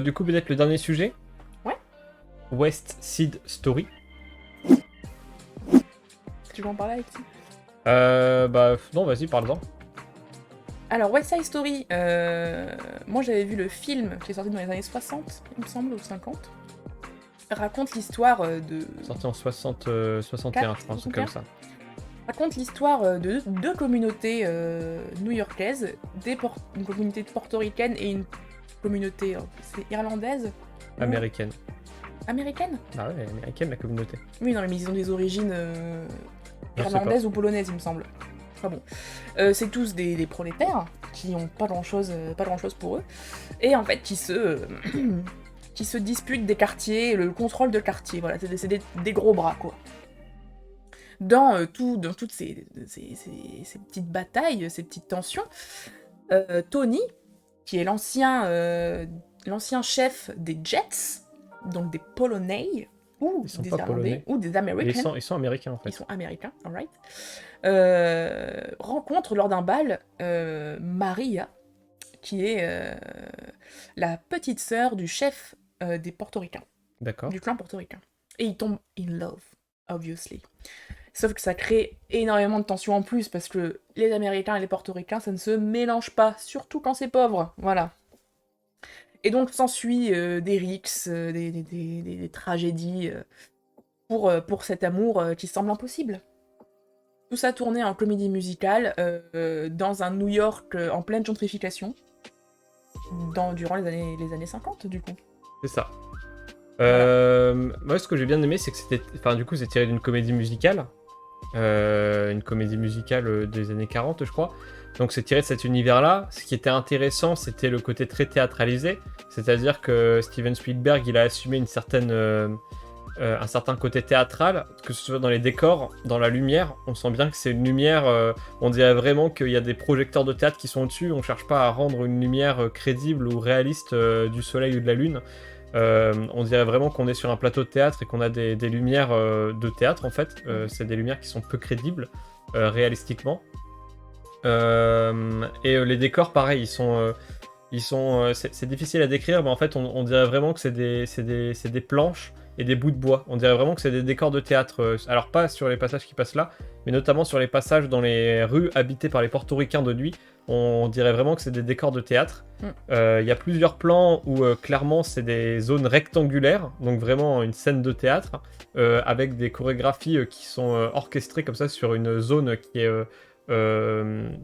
Du coup, peut-être le dernier sujet. Ouais. West Side Story. Tu veux en parler avec qui? Non, vas-y, parle-en. Alors, West Side Story, moi j'avais vu le film qui est sorti dans les années 60, il me semble, ou 50. Raconte l'histoire de... Sorti en 61, je crois, un truc comme ça. Raconte l'histoire de deux communautés new-yorkaises, une communauté portoricaine et une communauté, c'est irlandaise? Américaine. Américaine? Ah ouais, américaine, la communauté. Oui, non, mais ils ont des origines Je sais irlandaises ou polonaises, il me semble. Enfin bon. C'est tous des prolétaires qui ont pas grand-chose pour eux, et en fait qui se disputent des quartiers, le contrôle de quartier, voilà, c'est des gros bras, quoi. Dans toutes ces petites batailles, ces petites tensions, Tony, qui est l'ancien chef des Jets, donc des Polonais, ou Ils sont des pas Irlandais, polonais. ou des Américains. Ils sont américains, en fait. Ils sont américains, alright. Rencontre lors d'un bal Maria, qui est la petite sœur du chef des portoricains, D'accord. du clan portoricain. Et ils tombent in love, obviously. Sauf que ça crée énormément de tensions en plus, parce que les Américains et les Portoricains, ça ne se mélange pas, surtout quand c'est pauvre, voilà. Et donc s'ensuit des rixes, des tragédies pour cet amour qui semble impossible. Tout ça tourné en comédie musicale dans un New York en pleine gentrification, durant les années 50, du coup. C'est ça. Voilà. Moi, ce que j'ai bien aimé, c'est que c'était... Enfin, du coup, c'est tiré d'une comédie musicale. Une comédie musicale des années 40, je crois. Donc c'est tiré de cet univers-là. Ce qui était intéressant, c'était le côté très théâtralisé. C'est-à-dire que Steven Spielberg, il a assumé un certain côté théâtral, que ce soit dans les décors, dans la lumière. On sent bien que c'est une lumière... on dirait vraiment qu'il y a des projecteurs de théâtre qui sont au-dessus. On cherche pas à rendre une lumière crédible ou réaliste du soleil ou de la lune. On dirait vraiment qu'on est sur un plateau de théâtre et qu'on a des lumières de théâtre en fait. C'est des lumières qui sont peu crédibles réalistiquement. Les décors, pareil, c'est difficile à décrire, mais en fait, on dirait vraiment que c'est des planches et des bouts de bois. On dirait vraiment que c'est des décors de théâtre. Alors pas sur les passages qui passent là, mais notamment sur les passages dans les rues habitées par les portoricains de nuit. On dirait vraiment que c'est des décors de théâtre. Il y a plusieurs plans où clairement c'est des zones rectangulaires, donc vraiment une scène de théâtre, avec des chorégraphies qui sont orchestrées comme ça sur une zone qui est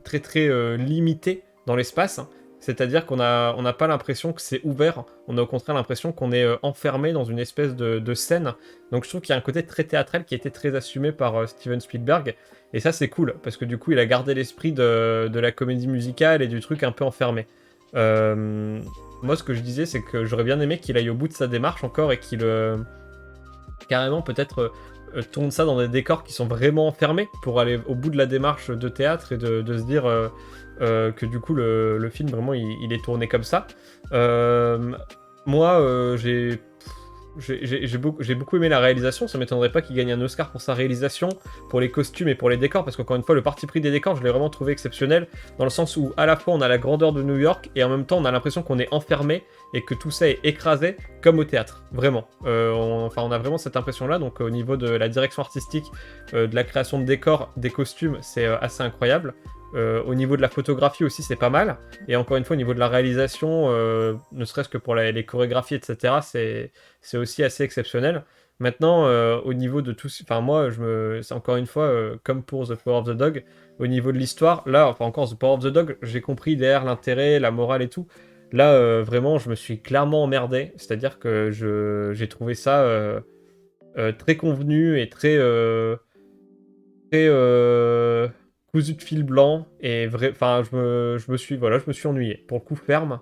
très très limitée dans l'espace. C'est-à-dire qu'on n'a pas l'impression que c'est ouvert, on a au contraire l'impression qu'on est enfermé dans une espèce de scène. Donc je trouve qu'il y a un côté très théâtral qui a été très assumé par Steven Spielberg. Et ça c'est cool, parce que du coup il a gardé l'esprit de la comédie musicale et du truc un peu enfermé. Moi ce que je disais c'est que j'aurais bien aimé qu'il aille au bout de sa démarche encore et qu'il carrément peut-être tourne ça dans des décors qui sont vraiment enfermés pour aller au bout de la démarche de théâtre et de se dire que du coup le film vraiment il est tourné comme ça. Moi j'ai beaucoup aimé la réalisation, ça m'étonnerait pas qu'il gagne un Oscar pour sa réalisation, pour les costumes et pour les décors, parce qu'encore une fois le parti pris des décors je l'ai vraiment trouvé exceptionnel, dans le sens où à la fois on a la grandeur de New York et en même temps on a l'impression qu'on est enfermé et que tout ça est écrasé comme au théâtre, vraiment. On a vraiment cette impression là, donc au niveau de la direction artistique, de la création de décors, des costumes, c'est assez incroyable. Au niveau de la photographie aussi c'est pas mal, et encore une fois au niveau de la réalisation, ne serait-ce que pour les chorégraphies etc, c'est aussi assez exceptionnel. Maintenant au niveau de tout, enfin moi c'est encore une fois comme pour The Power of the Dog, au niveau de l'histoire, là enfin encore The Power of the Dog, j'ai compris derrière l'intérêt, la morale et tout. Là vraiment je me suis clairement emmerdé, c'est-à-dire que j'ai trouvé ça très convenu et très cousu de fil blanc, et enfin je me suis ennuyé pour le coup ferme.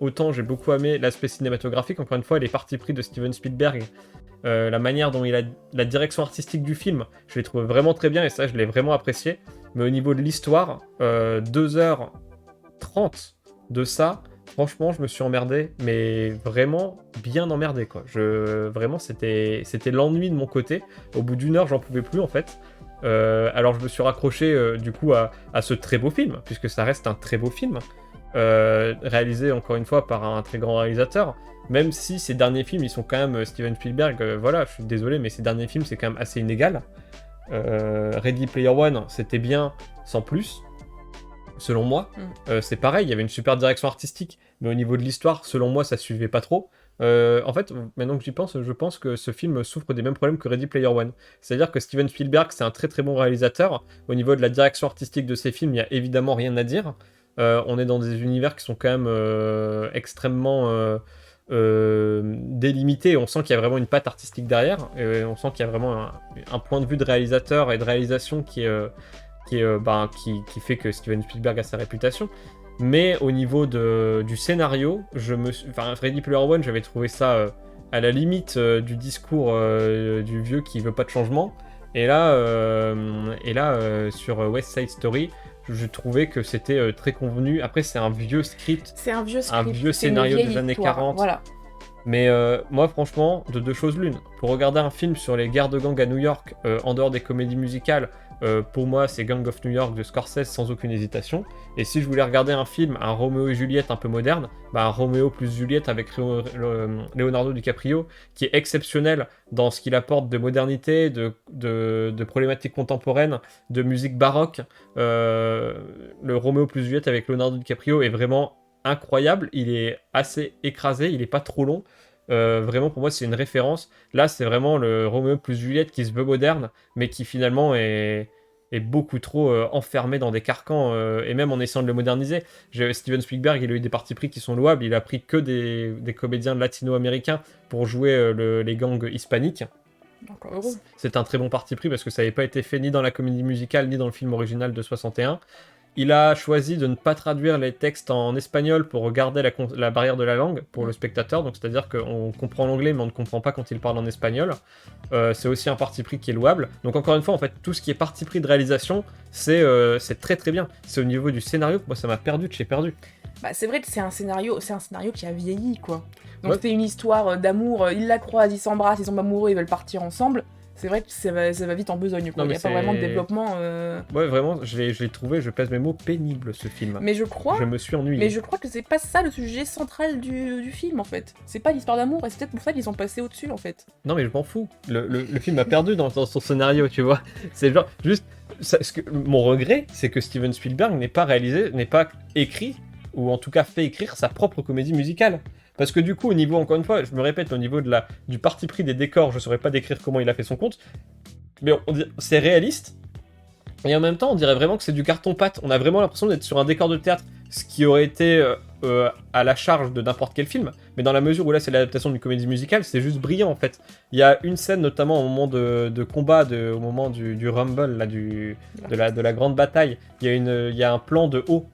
Autant j'ai beaucoup aimé l'aspect cinématographique, encore une fois les parties pris de Steven Spielberg, la manière dont il a la direction artistique du film, je l'ai trouvé vraiment très bien et ça je l'ai vraiment apprécié. Mais au niveau de l'histoire, 2h30 de ça, franchement je me suis emmerdé, mais vraiment bien emmerdé quoi. Vraiment c'était l'ennui de mon côté. Au bout d'une heure j'en pouvais plus en fait. Alors je me suis raccroché du coup à ce très beau film, puisque ça reste un très beau film. réalisé encore une fois par un très grand réalisateur. Même si ces derniers films, ils sont quand même Steven Spielberg, voilà, je suis désolé, mais ces derniers films, c'est quand même assez inégal. Ready Player One, c'était bien sans plus, selon moi. C'est pareil, il y avait une super direction artistique, mais au niveau de l'histoire, selon moi, ça suivait pas trop. En fait, maintenant que j'y pense, je pense que ce film souffre des mêmes problèmes que Ready Player One. C'est-à-dire que Steven Spielberg, c'est un très très bon réalisateur. Au niveau de la direction artistique de ses films, il n'y a évidemment rien à dire. On est dans des univers qui sont quand même extrêmement délimités. On sent qu'il y a vraiment une patte artistique derrière. On sent qu'il y a vraiment un point de vue de réalisateur et de réalisation qui fait que Steven Spielberg a sa réputation. Mais au niveau du scénario, Ready Player One, j'avais trouvé ça à la limite du discours du vieux qui veut pas de changement. Et là, sur West Side Story, je trouvais que c'était très convenu. Après, c'est un vieux script. C'est un vieux script. Un vieux scénario des années 40. Voilà. Mais moi, franchement, de deux choses l'une. Pour regarder un film sur les guerres de gang à New York, en dehors des comédies musicales, pour moi, c'est Gang of New York de Scorsese sans aucune hésitation. Et si je voulais regarder un film, un Roméo et Juliette un peu moderne, un Roméo plus Juliette avec Leonardo DiCaprio, qui est exceptionnel dans ce qu'il apporte de modernité, de problématiques contemporaines, de musique baroque. Le Roméo plus Juliette avec Leonardo DiCaprio est vraiment incroyable. Il est assez écrasé, il est pas trop long. Vraiment, pour moi, c'est une référence. Là, c'est vraiment le Roméo plus Juliette qui se veut moderne, mais qui finalement est beaucoup trop enfermé dans des carcans, et même en essayant de le moderniser. Steven Spielberg, il a eu des partis pris qui sont louables. Il a pris que des comédiens latino-américains pour jouer les gangs hispaniques. C'est un très bon parti pris parce que ça n'avait pas été fait ni dans la comédie musicale ni dans le film original de 61. Il a choisi de ne pas traduire les textes en espagnol pour garder la barrière de la langue pour le spectateur. Donc, c'est-à-dire qu'on comprend l'anglais, mais on ne comprend pas quand il parle en espagnol. C'est aussi un parti pris qui est louable. Donc, encore une fois, en fait, tout ce qui est parti pris de réalisation, c'est très très bien. C'est au niveau du scénario que moi, ça m'a perdu de chez perdu. C'est vrai que c'est un scénario qui a vieilli, quoi. Donc, c'était une histoire d'amour. Ils la croisent, ils s'embrassent, ils sont amoureux, ils veulent partir ensemble. C'est vrai que ça va vite en besogne, quoi. Il n'y a pas vraiment de développement. Ouais, vraiment, je l'ai trouvé, je pèse mes mots, pénible ce film. Mais je me suis ennuyé. Mais je crois que c'est pas ça le sujet central du film, en fait. C'est pas l'histoire d'amour, et c'est peut-être pour ça qu'ils sont passés au-dessus, en fait. Non, mais je m'en fous. Le film m'a perdu dans son scénario, tu vois. C'est genre, juste. Mon regret, c'est que Steven Spielberg n'ait pas écrit, ou en tout cas fait écrire sa propre comédie musicale. Parce que du coup, au niveau, encore une fois, je me répète, au niveau du parti pris des décors, je saurais pas décrire comment il a fait son compte, mais c'est réaliste, et en même temps, on dirait vraiment que c'est du carton-pâte. On a vraiment l'impression d'être sur un décor de théâtre, ce qui aurait été à la charge de n'importe quel film, mais dans la mesure où là, c'est l'adaptation d'une comédie musicale, c'est juste brillant, en fait. Il y a une scène, notamment au moment de combat, au moment du Rumble, là, de la grande bataille, il y a un plan de haut,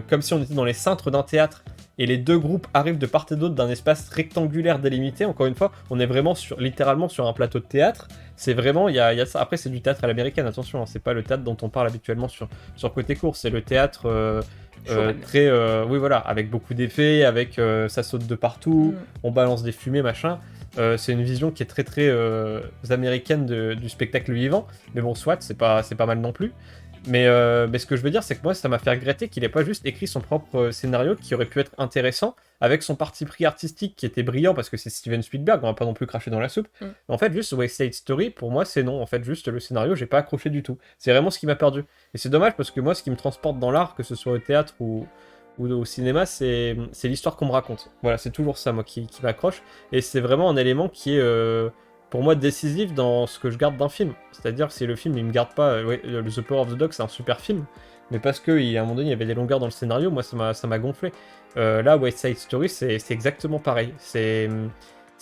comme si on était dans les cintres d'un théâtre, et les deux groupes arrivent de part et d'autre d'un espace rectangulaire délimité. Encore une fois, on est vraiment littéralement sur un plateau de théâtre. C'est vraiment, il y a ça. Après, c'est du théâtre à l'américaine, attention, hein, c'est pas le théâtre dont on parle habituellement sur Côté Court, c'est le théâtre très, oui voilà, avec beaucoup d'effets, avec ça saute de partout, on balance des fumées, machin. C'est une vision qui est très très américaine du spectacle vivant, mais bon, soit, c'est pas mal non plus. Mais ce que je veux dire, c'est que moi, ça m'a fait regretter qu'il ait pas juste écrit son propre scénario qui aurait pu être intéressant, avec son parti pris artistique qui était brillant, parce que c'est Steven Spielberg, on va pas non plus cracher dans la soupe. En fait, juste West Side Story, pour moi, c'est non. En fait, juste le scénario, j'ai pas accroché du tout. C'est vraiment ce qui m'a perdu. Et c'est dommage, parce que moi, ce qui me transporte dans l'art, que ce soit au théâtre ou au cinéma, c'est l'histoire qu'on me raconte. Voilà, c'est toujours ça, moi, qui m'accroche. Et c'est vraiment un élément qui est... pour moi, décisif dans ce que je garde d'un film. C'est-à-dire, si le film, il me garde pas... The Power of the Dog, c'est un super film, mais parce qu'à un moment donné, il y avait des longueurs dans le scénario, moi, ça m'a gonflé. Là, West Side Story, c'est exactement pareil. C'est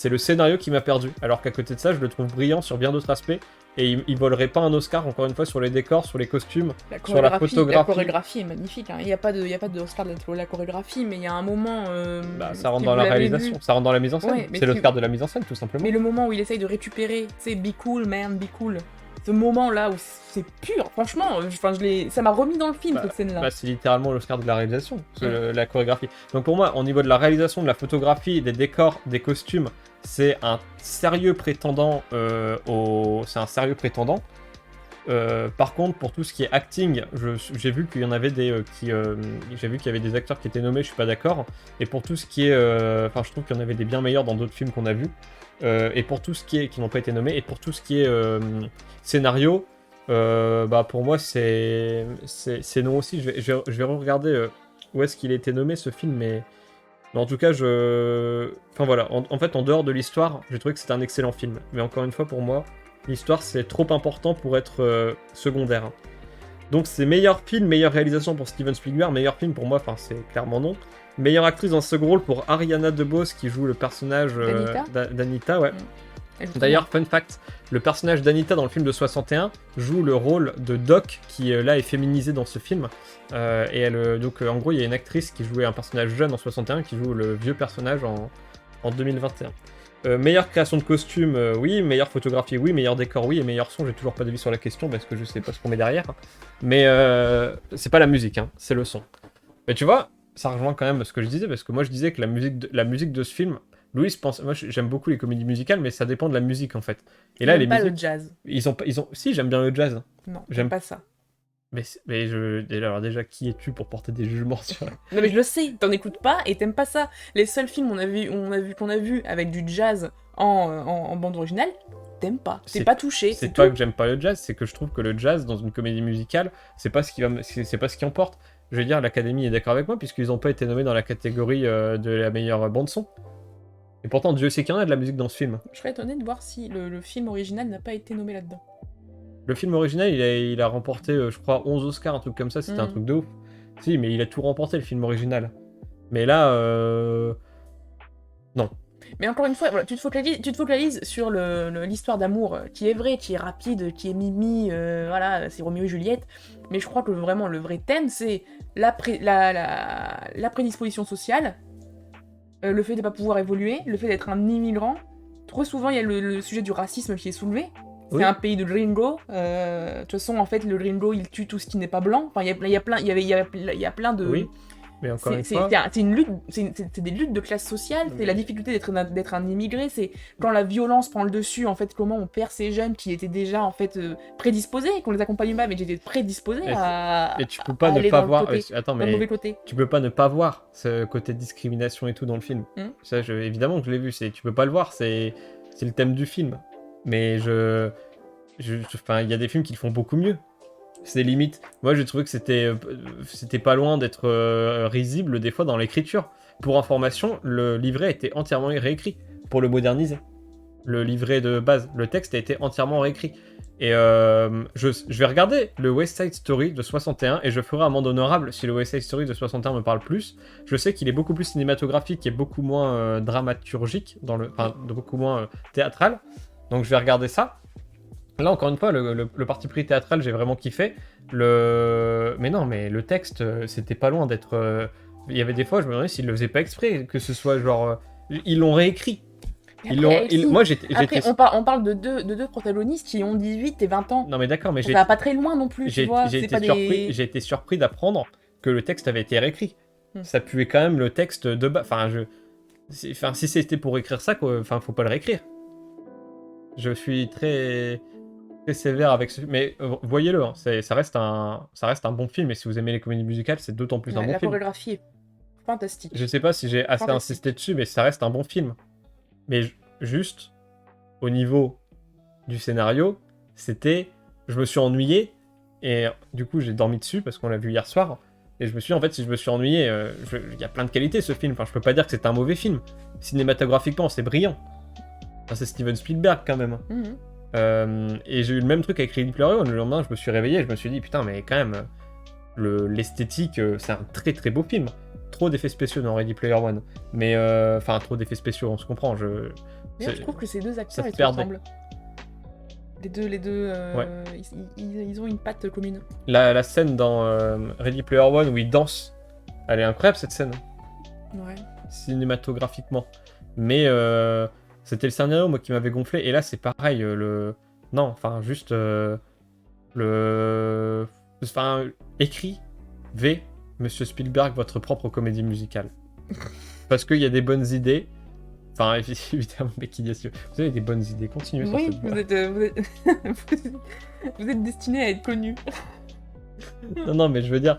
le scénario qui m'a perdu. Alors qu'à côté de ça, je le trouve brillant sur bien d'autres aspects. Et il volerait pas un Oscar, encore une fois, sur les décors, sur les costumes, sur la photographie. La chorégraphie est magnifique. Hein. Il n'y a pas de Oscar de la chorégraphie, mais il y a un moment... ça rentre dans la réalisation, ça rentre dans la mise en scène. Ouais, c'est l'Oscar de la mise en scène, tout simplement. Mais le moment où il essaye de récupérer, c'est be cool, man, be cool. Ce moment-là où c'est pur, franchement, ça m'a remis dans le film, cette scène-là. C'est littéralement l'Oscar de la réalisation, la chorégraphie. Donc pour moi, au niveau de la réalisation, de la photographie, des décors, des costumes, c'est un sérieux prétendant Par contre, pour tout ce qui est acting, j'ai vu qu'il y en avait j'ai vu qu'il y avait des acteurs qui étaient nommés, je suis pas d'accord. Et pour tout ce qui est, enfin, je trouve qu'il y en avait des bien meilleurs dans d'autres films qu'on a vus. Et pour tout ce qui n'ont pas été nommés, et pour tout ce qui est scénario, bah pour moi c'est non aussi. Je vais regarder où est-ce qu'il a été nommé ce film, mais en tout cas enfin voilà. En fait, en dehors de l'histoire, j'ai trouvé que c'était un excellent film. Mais encore une fois, pour moi, l'histoire, c'est trop important pour être secondaire. Hein. Donc c'est meilleur film, meilleure réalisation pour Steven Spielberg, meilleur film pour moi, enfin c'est clairement non. Meilleure actrice dans le second rôle pour Ariana DeBose qui joue le personnage d'Anita, ouais. D'ailleurs, fun fact, le personnage d'Anita dans le film de 61 joue le rôle de Doc qui là est féminisé dans ce film. Et elle, donc en gros, il y a une actrice qui jouait un personnage jeune en 61 qui joue le vieux personnage en 2021. Meilleure création de costume, oui. Meilleure photographie, oui. Meilleur décor, oui. Et meilleur son, j'ai toujours pas d'avis sur la question parce que je sais pas ce qu'on met derrière. Mais c'est pas la musique, hein, c'est le son. Mais tu vois, ça rejoint quand même ce que je disais parce que moi je disais que la musique de ce film, Louis pense. Moi j'aime beaucoup les comédies musicales, mais ça dépend de la musique en fait. Et là, les pas musiques. Le jazz. Ils ont. Si, j'aime bien le jazz. Non, j'aime pas ça. Mais alors déjà, qui es-tu pour porter des jugements sur... Non mais je le sais, t'en écoutes pas et t'aimes pas ça. Les seuls films qu'on a vu avec du jazz en bande originale, t'aimes pas. T'es pas touché. C'est pas que j'aime pas le jazz, c'est que je trouve que le jazz dans une comédie musicale, c'est pas ce qui emporte. Je veux dire, l'Académie est d'accord avec moi puisqu'ils ont pas été nommés dans la catégorie de la meilleure bande son. Et pourtant, Dieu sait qu'il y en a de la musique dans ce film. Je serais étonné de voir si le film original n'a pas été nommé là-dedans. Le film original, il a remporté, je crois, 11 Oscars, un truc comme ça, c'était un truc de ouf. Si, mais il a tout remporté, le film original. Mais là, non. Mais encore une fois, voilà, tu te focalises sur l'histoire d'amour qui est vraie, qui est rapide, qui est mimi, voilà, c'est Roméo et Juliette. Mais je crois que vraiment, le vrai thème, c'est la prédisposition sociale, le fait de ne pas pouvoir évoluer, le fait d'être un immigrant. Trop souvent, il y a le sujet du racisme qui est soulevé. C'est un pays de gringo. De toute façon, en fait, le gringo, il tue tout ce qui n'est pas blanc. Enfin, il y a plein de... Oui, mais encore une fois... C'est une lutte, c'est des luttes de classe sociale, c'est la difficulté d'être un immigré, c'est quand la violence prend le dessus, en fait, comment on perd ces jeunes qui étaient déjà, en fait, prédisposés, qu'on les accompagne pas, mais qui étaient prédisposés à... Et tu peux pas ne pas voir... Attends, mais... le mauvais côté. Tu peux pas ne pas voir ce côté discrimination et tout dans le film. Ça, évidemment que je l'ai vu, tu peux pas le voir, c'est le thème du film. Mais enfin, il y a des films qui le font beaucoup mieux. C'est limite. Moi, j'ai trouvé que c'était pas loin d'être risible des fois dans l'écriture. Pour information, le livret a été entièrement réécrit pour le moderniser. Le livret de base, le texte a été entièrement réécrit. Et je vais regarder le West Side Story de 61 et je ferai amende honorable si le West Side Story de 61 me parle plus. Je sais qu'il est beaucoup plus cinématographique et beaucoup moins dramaturgique, enfin beaucoup moins théâtral. Donc je vais regarder ça. Là, encore une fois, le parti pris théâtral, j'ai vraiment kiffé. Mais non, mais le texte, c'était pas loin d'être... Il y avait des fois, je me demandais s'ils le faisaient pas exprès, que ce soit genre... Ils l'ont réécrit. Moi, Après, on parle de deux protagonistes qui ont 18 et 20 ans. Non, mais d'accord, mais ça va pas très loin non plus, tu vois. J'ai été surpris d'apprendre que le texte avait été réécrit. Ça puait quand même le texte de bas. Enfin, si c'était pour écrire ça, quoi, enfin, faut pas le réécrire. Je suis très sévère avec ce... Mais voyez-le, hein, ça reste un bon film, et si vous aimez les comédies musicales, c'est d'autant plus un bon film. La chorégraphie est fantastique. Je sais pas si j'ai assez insisté dessus, mais ça reste un bon film. Mais juste, au niveau du scénario, je me suis ennuyé, et du coup j'ai dormi dessus, parce qu'on l'a vu hier soir, et je me suis dit, en fait, si je me suis ennuyé, il y a plein de qualités ce film, enfin je peux pas dire que c'est un mauvais film. Cinématographiquement, c'est brillant. Enfin, c'est Steven Spielberg quand même. Et j'ai eu le même truc avec Ready Player One. Le lendemain, je me suis réveillé et je me suis dit, putain, mais quand même, l'esthétique, c'est un très très beau film. Trop d'effets spéciaux dans Ready Player One. Mais, enfin, trop d'effets spéciaux, on se comprend. Je trouve que ces deux acteurs, ils se ressemblent. Les deux ouais. ils ont une patte commune. La scène dans Ready Player One où ils dansent, elle est incroyable cette scène. Ouais. Cinématographiquement. Mais c'était le scénario, moi, qui m'avait gonflé. Et là, c'est pareil. Non, enfin, juste Enfin, écrivez, Monsieur Spielberg, votre propre comédie musicale. Parce qu'il y a des bonnes idées. Enfin, évidemment, mais qui dit si vous avez des bonnes idées, continuez sur Oui, cette voie. vous êtes destiné à être connu. Non, mais je veux dire,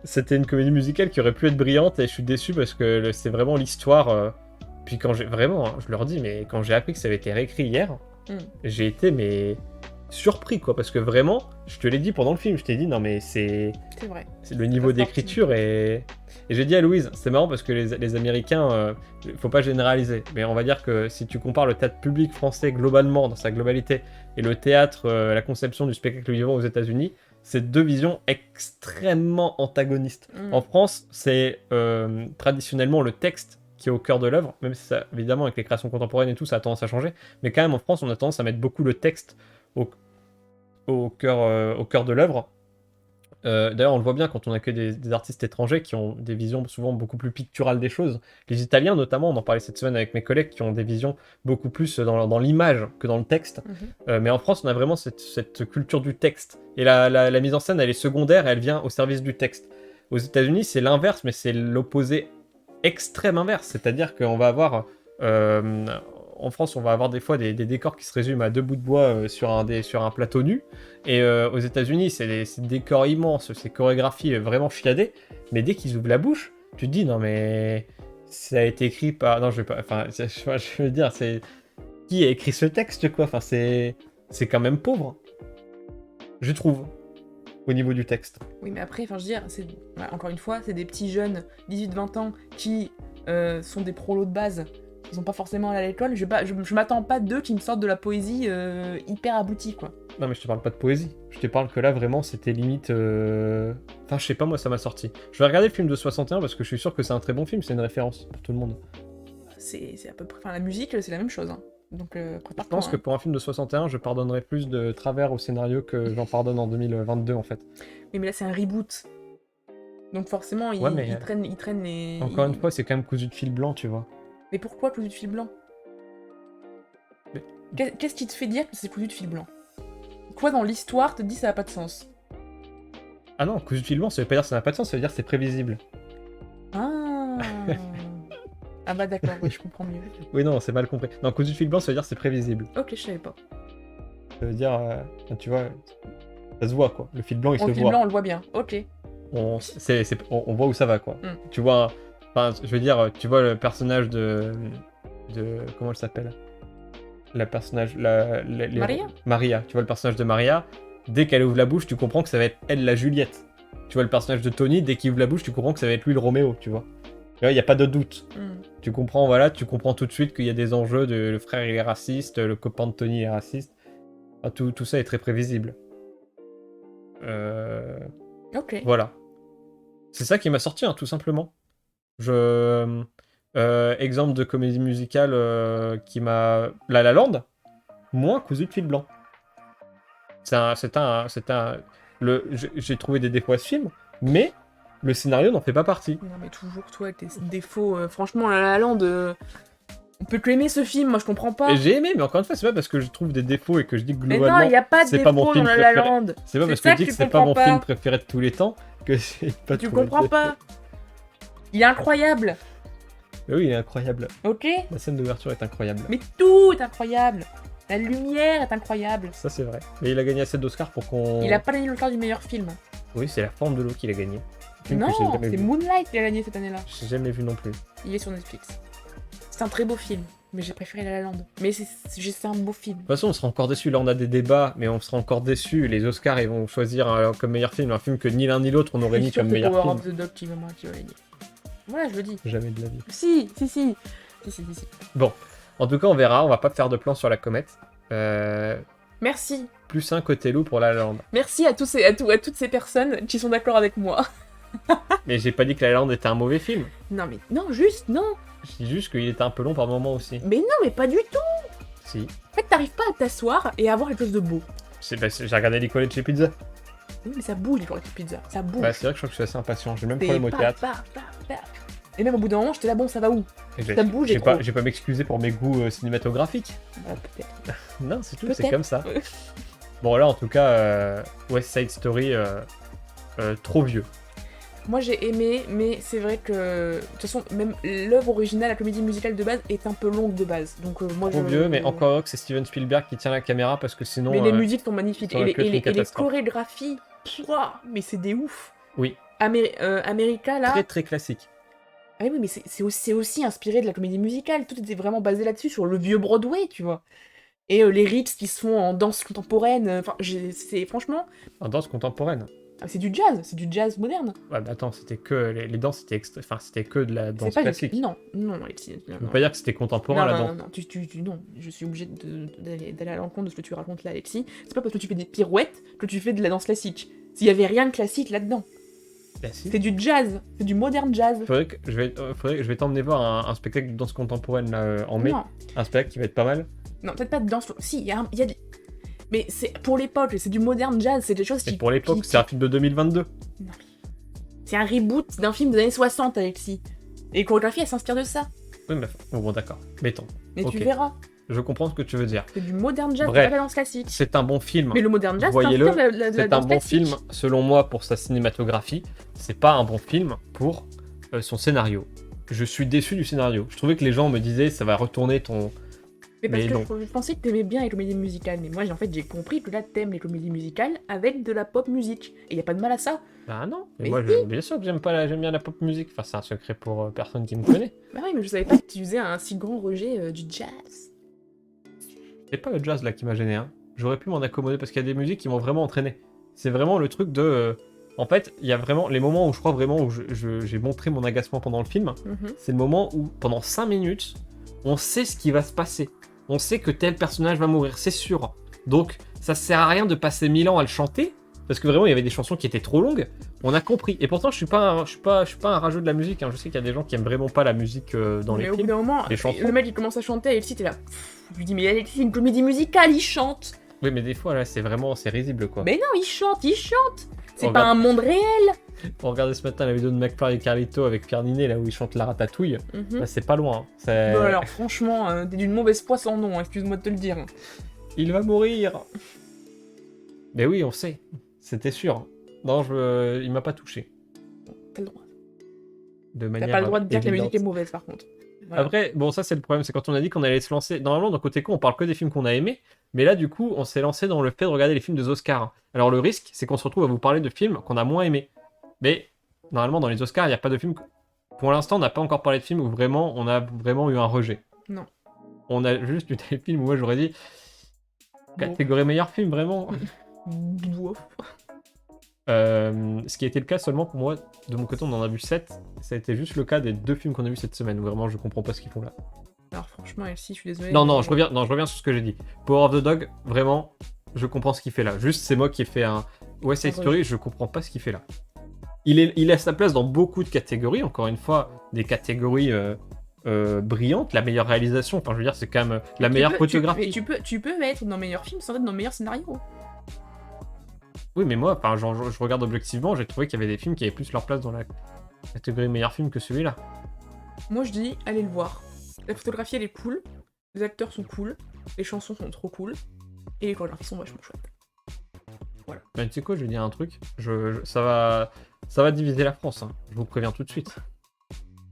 c'était une comédie musicale qui aurait pu être brillante et je suis déçu parce que c'est vraiment l'histoire. Puis quand j'ai vraiment, hein, je leur dis, mais quand j'ai appris que ça avait été réécrit hier, j'ai été mais surpris quoi, parce que vraiment, je te l'ai dit pendant le film, je t'ai dit non mais c'est vrai. le niveau d'écriture et j'ai dit à Louise, c'est marrant parce que les Américains, faut pas généraliser, mais on va dire que si tu compares le théâtre public français globalement dans sa globalité et le théâtre, la conception du spectacle vivant aux États-Unis, c'est deux visions extrêmement antagonistes. En France, c'est traditionnellement le texte qui est au cœur de l'œuvre, même si ça, évidemment, avec les créations contemporaines et tout, ça a tendance à changer. Mais quand même, en France, on a tendance à mettre beaucoup le texte au cœur de l'œuvre. D'ailleurs, on le voit bien quand on a que des artistes étrangers qui ont des visions souvent beaucoup plus picturales des choses. Les Italiens, notamment, on en parlait cette semaine avec mes collègues, qui ont des visions beaucoup plus dans l'image que dans le texte. Mais en France, on a vraiment cette culture du texte. Et la mise en scène, elle est secondaire et elle vient au service du texte. Aux États-Unis, c'est l'inverse, mais c'est l'opposé extrême inverse. C'est-à-dire qu'on va avoir... en France, on va avoir des fois des décors qui se résument à 2 bouts de bois sur un plateau nu. Et aux États-Unis, c'est des décors immenses, ces chorégraphies vraiment chiadées. Mais dès qu'ils ouvrent la bouche, tu te dis non mais ça a été écrit par. Non, je vais pas. Enfin, je veux dire, c'est qui a écrit ce texte quoi. Enfin, c'est quand même pauvre, je trouve, au niveau du texte. Oui, mais après, enfin, je veux dire, encore une fois, c'est des petits jeunes, 18-20 ans, qui sont des prolos de base. Ils sont pas forcément allés à l'école. Je m'attends pas d'eux qui me sortent de la poésie hyper aboutie, quoi. Non, mais je te parle pas de poésie. Je te parle que là, vraiment, c'était limite... Enfin, je sais pas, moi, ça m'a sorti. Je vais regarder le film de 61 parce que je suis sûr que c'est un très bon film. C'est une référence pour tout le monde. C'est à peu près... Enfin, la musique, c'est la même chose. Hein. Donc, je pense que pour un film de 61, je pardonnerais plus de travers au scénario que j'en pardonne en 2022, en fait. Oui, mais là, c'est un reboot. Donc, forcément, ils traînent les... Encore une fois, c'est quand même cousu de fil blanc, tu vois. Mais pourquoi cousu de fil blanc? Qu'est-ce qui te fait dire que c'est cousu de fil blanc? Quoi dans l'histoire te dit ça n'a pas de sens? Ah non, cousu de fil blanc, ça veut pas dire que ça n'a pas de sens, ça veut dire que c'est prévisible. Ah ah bah d'accord, oui, je comprends mieux. Oui, non, c'est mal compris. Non, cousu de fil blanc, ça veut dire que c'est prévisible. Ok, je savais pas. Ça veut dire, tu vois, ça se voit quoi. Le fil blanc, il se voit. Le fil blanc, on le voit bien, ok. On voit où ça va quoi. Tu vois, enfin, je veux dire, tu vois le personnage de comment elle s'appelle? La personnage, Maria. Tu vois le personnage de Maria. Dès qu'elle ouvre la bouche, tu comprends que ça va être elle la Juliette. Tu vois le personnage de Tony. Dès qu'il ouvre la bouche, tu comprends que ça va être lui le Roméo. Tu vois. Là, il n'y a pas de doute. Tu comprends, voilà, tu comprends tout de suite qu'il y a des enjeux. Le frère il est raciste, le copain de Tony est raciste. Enfin, tout ça est très prévisible. Ok. Voilà. C'est ça qui m'a sorti, hein, tout simplement. Exemple de comédie musicale qui m'a... La La Land, moins cousu de fil blanc. J'ai trouvé des défauts à ce film, mais le scénario n'en fait pas partie. Non mais toujours toi avec tes défauts. Franchement, La La Land, on peut que aimer ce film, moi je comprends pas. Et j'ai aimé, mais encore une fois, c'est pas parce que je trouve des défauts et que je dis que globalement... Mais non, il n'y a pas de défauts dans La La Land. C'est pas parce que je dis que c'est pas mon film préféré de tous les temps que c'est pas... Tu comprends pas. Il est incroyable. Oui, il est incroyable. Ok. La scène d'ouverture est incroyable. Mais tout est incroyable. La lumière est incroyable. Ça, c'est vrai. Mais il a gagné assez d'Oscars pour qu'on... Il a pas gagné l'Oscar du meilleur film. Oui, c'est La Forme de l'eau qu'il a gagné. Non, c'est Moonlight qui a gagné cette année-là. J'ai jamais vu non plus. Il est sur Netflix. C'est un très beau film, mais j'ai préféré La La Land. Mais c'est un beau film. De toute façon, on sera encore déçus. Là, on a des débats, mais on sera encore déçus. Les Oscars, ils vont choisir comme meilleur film un film que ni l'un ni l'autre on aurait mis comme meilleur film. Power of the Dog qui va gagner. Voilà, je le dis. Jamais de la vie. Si. Bon, en tout cas, on verra. On va pas faire de plan sur la comète. Merci. Plus un côté loup pour La La Land. Merci à toutes ces personnes qui sont d'accord avec moi. Mais j'ai pas dit que La La Land était un mauvais film. Non, mais non, juste, non. Je dis juste qu'il était un peu long par moments aussi. Mais non, mais pas du tout. Si. En fait, t'arrives pas à t'asseoir et à avoir quelque chose de beau. J'ai regardé les collèges chez Pizza. Oui, mais ça bouge les collèges chez Pizza. Ça bouge. Bah, c'est vrai que je crois que je suis assez impatient. J'ai même problème au théâtre. Et même au bout d'un moment, j'étais là, bon, ça va où? Ça bouge et j'ai pas m'excuser pour mes goûts cinématographiques. Peut-être. Non, c'est tout, c'est comme ça. Bon, là, en tout cas, West Side Story, trop vieux. Moi j'ai aimé, mais c'est vrai que de toute façon même l'œuvre originale, la comédie musicale de base est un peu longue de base. Donc moi Trop vieux, mais encore heureux que c'est Steven Spielberg qui tient la caméra parce que sinon. Mais les musiques sont magnifiques ça aurait pu être une et les catastrophe. chorégraphies, pouah, mais c'est des ouf. Oui, America là. très très classique. Ah oui, mais c'est aussi inspiré de la comédie musicale. Tout était vraiment basé là-dessus, sur le vieux Broadway, tu vois. Et les riffs qui se font en danse contemporaine. Enfin, c'est franchement. En danse contemporaine. C'est du jazz moderne. Ouais, mais attends, c'était que. Les danses, c'était que de la danse C'est pas classique. Non, Alexis. Je peux pas dire que c'était contemporain la danse. Non, je suis obligée d'aller à l'encontre de ce que tu racontes là, Alexis. C'est pas parce que tu fais des pirouettes que tu fais de la danse classique. S'il y avait rien de classique là-dedans. Classique. C'est du jazz, c'est du modern jazz. Faudrait que je vais t'emmener voir un spectacle de danse contemporaine là, en mai. Non, Un spectacle qui va être pas mal. non, peut-être pas de danse. Si, il y a des... Mais c'est pour l'époque, c'est du modern jazz, c'est des choses Mais qui... pour l'époque, c'est un film de 2022. Non. C'est un reboot d'un film des années 60, Alexis. Et les chorégraphies, elles s'inspirent de ça. Oui, mais bon, d'accord. Mettons. Mais Ok. tu verras. Je comprends ce que tu veux dire. C'est du modern jazz, Bref. c'est pas la danse classique. C'est un bon film. Mais le modern jazz, Voyez-le, t'inspire la c'est un danse bon classique. film, selon moi, pour sa cinématographie. C'est pas un bon film pour son scénario. Je suis déçu du scénario. Je trouvais que les gens me disaient, ça va retourner ton... Mais parce Mais que non. je pensais que t'aimais bien les comédies musicales. Mais moi, en fait, j'ai compris que là, t'aimes les comédies musicales avec de la pop musique. Et y a pas de mal à ça. Bah non. Mais Mais moi, si. bien sûr que j'aime bien la pop musique. Enfin, c'est un secret pour personne qui me connaît. Bah oui, mais je savais pas que tu faisais un si grand rejet du jazz. C'est pas le jazz là qui m'a gêné. Hein. J'aurais pu m'en accommoder parce qu'il y a des musiques qui m'ont vraiment entraîné. C'est vraiment le truc de... En fait, il y a vraiment les moments où je crois vraiment où j'ai montré mon agacement pendant le film. C'est le moment où, pendant 5 minutes, on sait ce qui va se passer. On sait que tel personnage va mourir, c'est sûr. Donc, ça sert à rien de passer 1000 ans à le chanter, parce que vraiment, il y avait des chansons qui étaient trop longues. On a compris. Et pourtant, je suis pas un rageux de la musique. Hein. Je sais qu'il y a des gens qui aiment vraiment pas la musique dans les Mais au bout films. d'un moment, les chansons. le mec il commence à chanter, Alexis t'es là. Je lui dis, mais Alexis, c'est une comédie musicale, il chante. Oui, mais des fois, là, c'est risible, quoi. Mais non, il chante. C'est On pas regarde- un monde réel. On regardait ce matin la vidéo de McFly et Carlito avec Pierre Ninet, là où il chante la ratatouille. Bah, c'est pas loin. Hein. C'est... Bon, alors, franchement, t'es d'une mauvaise foi sans nom, excuse-moi de te le dire. Il va mourir. Mais oui, on sait. C'était sûr. Non, il m'a pas touché. T'as le droit. De T'as manière pas le droit de dire que la évidente. musique est mauvaise, par contre. Voilà. Après, bon, ça c'est le problème, c'est quand on a dit qu'on allait se lancer. Normalement, dans Côté Con, on parle que des films qu'on a aimés, mais là, du coup, on s'est lancé dans le fait de regarder les films des Oscars. Alors, le risque, c'est qu'on se retrouve à vous parler de films qu'on a moins aimés. Mais, normalement, dans les Oscars, il n'y a pas de films. Pour l'instant, on n'a pas encore parlé de films où vraiment, on a vraiment eu un rejet. Non. On a juste eu des films où moi, j'aurais dit. Catégorie meilleur film, vraiment. Bof. Ce qui a été le cas seulement pour moi, de mon côté, on en a vu 7. Ça a été juste le cas des 2 films qu'on a vus cette semaine, où vraiment, je comprends pas ce qu'ils font là. Alors, franchement, Elsie, je suis désolée. Non, mais- je reviens sur ce que j'ai dit. Power of the Dog, vraiment, je comprends ce qu'il fait là. Juste, c'est moi qui ai fait un West Side Story, je comprends pas ce qu'il fait là. Il a sa place dans beaucoup de catégories, encore une fois, des catégories brillantes, la meilleure réalisation, enfin je veux dire, c'est quand même la meilleure photographie. Tu peux être dans meilleur film sans être dans meilleur scénario. Oui, mais moi, enfin, je regarde objectivement, j'ai trouvé qu'il y avait des films qui avaient plus leur place dans la catégorie meilleur film que celui-là. Moi, je dis, allez le voir. La photographie, elle est cool. Les acteurs sont cool. Les chansons sont trop cool. Et les chorégraphies sont vachement chouettes. Ben, tu sais quoi, je vais dire un truc, ça va diviser la France, hein. Je vous préviens tout de suite.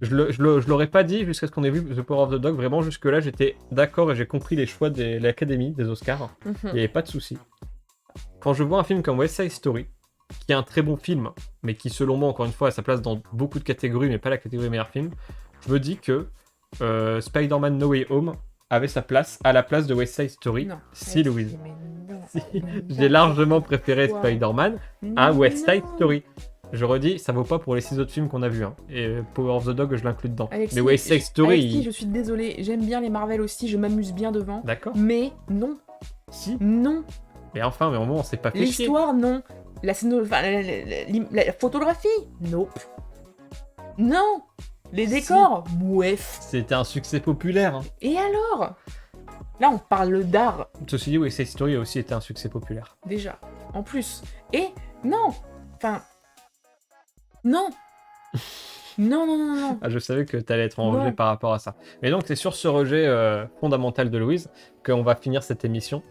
Je l'aurais pas dit jusqu'à ce qu'on ait vu The Power of the Dog, vraiment jusque-là j'étais d'accord et j'ai compris les choix de l'Académie, des Oscars, il n'y avait pas de souci. Quand je vois un film comme West Side Story, qui est un très bon film, mais qui selon moi encore une fois a sa place dans beaucoup de catégories, mais pas la catégorie meilleur film, je me dis que Spider-Man No Way Home avait sa place à la place de West Side Story, Non. si Louise. Mais non. Si, Mais j'ai largement préféré Wow. Spider-Man à West Side Non. Story. Je redis, ça vaut pas pour les 6 autres films qu'on a vus. Hein. Et Power of the Dog, je l'inclus dedans. Alexis, mais West Side Story, Alexis, je suis désolée, j'aime bien les Marvel aussi, je m'amuse bien devant. D'accord. Mais non, Si. non. Mais enfin, mais au moins, on s'est pas fait chier. L'histoire, non. La photographie, nope. Non. Les Si. décors, mouef. C'était un succès populaire. Hein. Et alors? Là, on parle d'art, Ceci dit, West Side Story a aussi été un succès populaire. déjà. En plus. Et non. Enfin. Non. Non. Ah, je savais que t'allais être en rejet Non. par rapport à ça. Mais donc, c'est sur ce rejet fondamental de Louise qu'on va finir cette émission.